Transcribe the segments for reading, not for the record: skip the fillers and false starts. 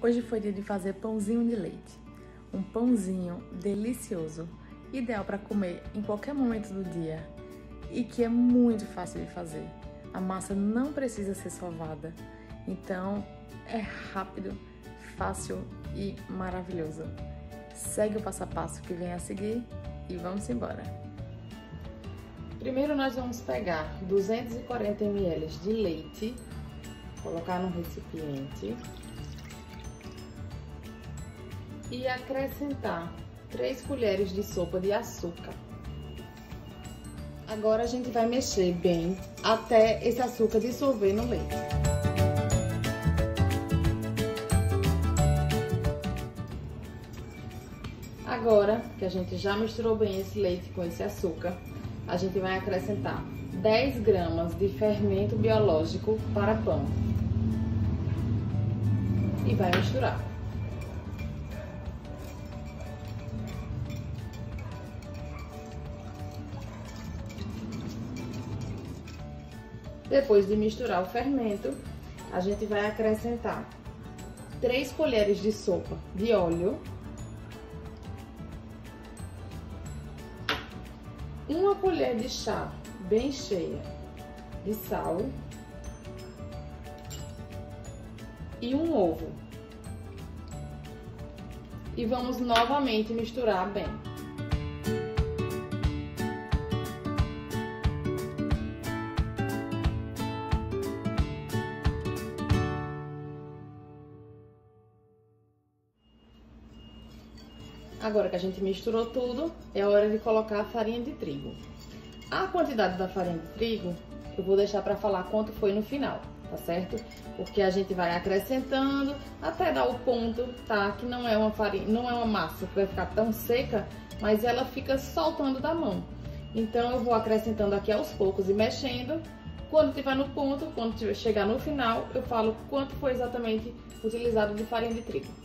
Hoje foi dia de fazer pãozinho de leite. Um pãozinho delicioso, ideal para comer em qualquer momento do dia e que é muito fácil de fazer. A massa não precisa ser sovada, então é rápido, fácil e maravilhoso. Segue o passo a passo que vem a seguir e vamos embora. Primeiro nós vamos pegar 240 ml de leite, colocar no recipiente e acrescentar 3 colheres de sopa de açúcar. Agora a gente vai mexer bem até esse açúcar dissolver no leite. Agora que a gente já misturou bem esse leite com esse açúcar, a gente vai acrescentar 10 gramas de fermento biológico para pão e vai misturar. Depois de misturar o fermento, a gente vai acrescentar 3 colheres de sopa de óleo, 1 colher de chá bem cheia de sal e um ovo. E vamos novamente misturar bem. Agora que a gente misturou tudo, é hora de colocar a farinha de trigo. A quantidade da farinha de trigo, eu vou deixar para falar quanto foi no final, tá certo? Porque a gente vai acrescentando até dar o ponto, tá? Que não é uma farinha, não é uma massa que vai ficar tão seca, mas ela fica soltando da mão. Então eu vou acrescentando aqui aos poucos e mexendo. Quando tiver no ponto, quando chegar no final, eu falo quanto foi exatamente utilizado de farinha de trigo.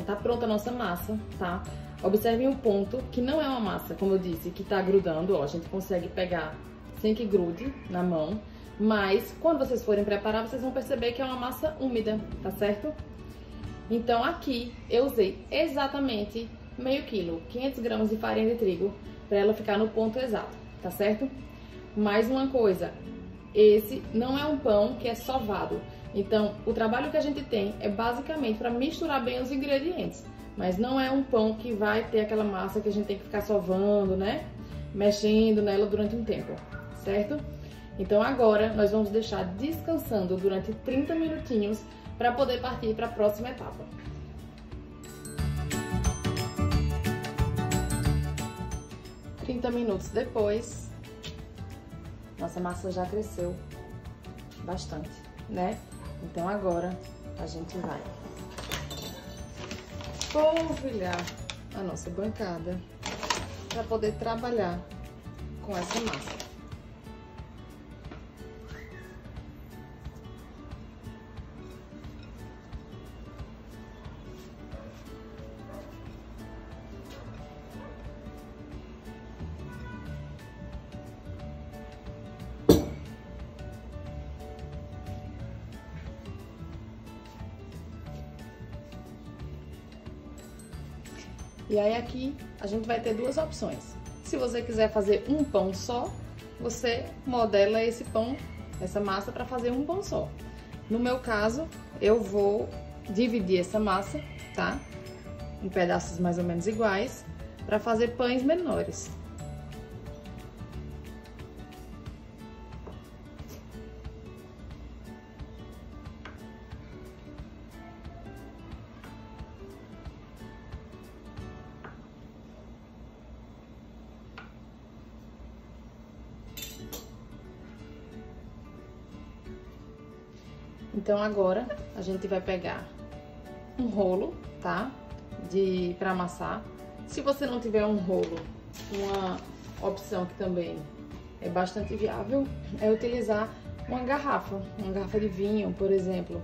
Tá pronta a nossa massa, tá? Observem um ponto que não é uma massa, como eu disse, que tá grudando, ó. A gente consegue pegar sem que grude na mão, mas quando vocês forem preparar, vocês vão perceber que é uma massa úmida, tá certo? Então aqui eu usei exatamente meio quilo, 500 gramas de farinha de trigo, para ela ficar no ponto exato, tá certo? Mais uma coisa, esse não é um pão que é sovado. Então, o trabalho que a gente tem é basicamente para misturar bem os ingredientes, mas não é um pão que vai ter aquela massa que a gente tem que ficar sovando, né? Mexendo nela durante um tempo, certo? Então agora nós vamos deixar descansando durante 30 minutinhos para poder partir para a próxima etapa. Trinta minutos depois, nossa massa já cresceu bastante, né? Então agora a gente vai polvilhar a nossa bancada para poder trabalhar com essa massa. E aí aqui a gente vai ter duas opções. Se você quiser fazer um pão só, você modela esse pão, essa massa para fazer um pão só. No meu caso, eu vou dividir essa massa, tá? Em pedaços mais ou menos iguais, para fazer pães menores. Então agora a gente vai pegar um rolo, tá? Pra amassar. Se você não tiver um rolo, uma opção que também é bastante viável é utilizar uma garrafa de vinho, por exemplo,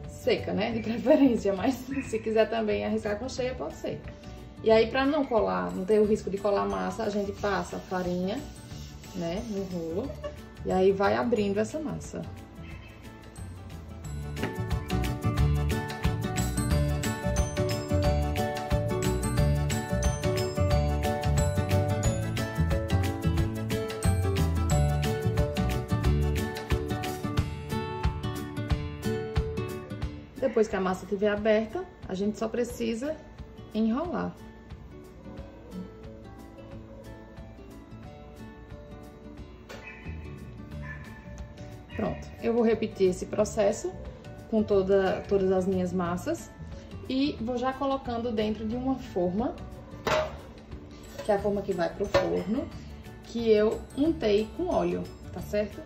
seca, né? De preferência, mas se quiser também arriscar com cheia, pode ser. E aí, pra não colar, não ter o risco de colar massa, a gente passa a farinha, né, no rolo, e aí vai abrindo essa massa. Depois que a massa estiver aberta, a gente só precisa enrolar. Pronto, eu vou repetir esse processo com todas as minhas massas e vou já colocando dentro de uma forma, que é a forma que vai pro forno, que eu untei com óleo, tá certo?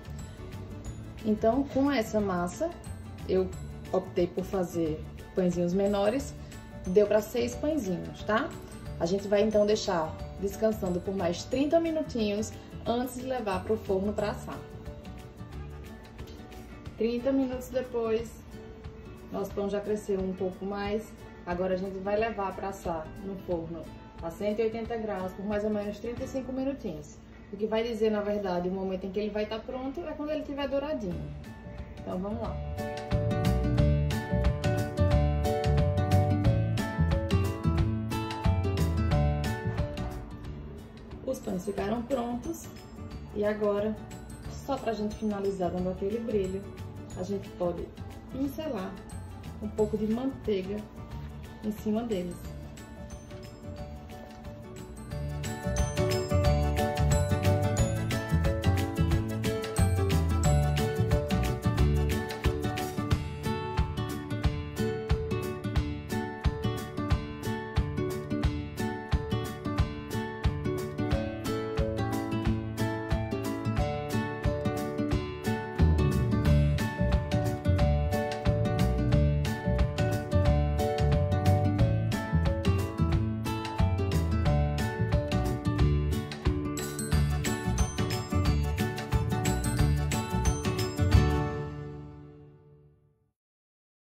Então, com essa massa, eu optei por fazer pãezinhos menores, deu para 6 pãezinhos, tá? A gente vai então deixar descansando por mais 30 minutinhos antes de levar para o forno para assar. 30 minutos depois, nosso pão já cresceu um pouco mais, agora a gente vai levar para assar no forno a 180 graus por mais ou menos 35 minutinhos. O que vai dizer, na verdade, o momento em que ele vai estar pronto é quando ele estiver douradinho. Então vamos lá. Os pães ficaram prontos e agora, só pra gente finalizar dando aquele brilho, a gente pode pincelar um pouco de manteiga em cima deles.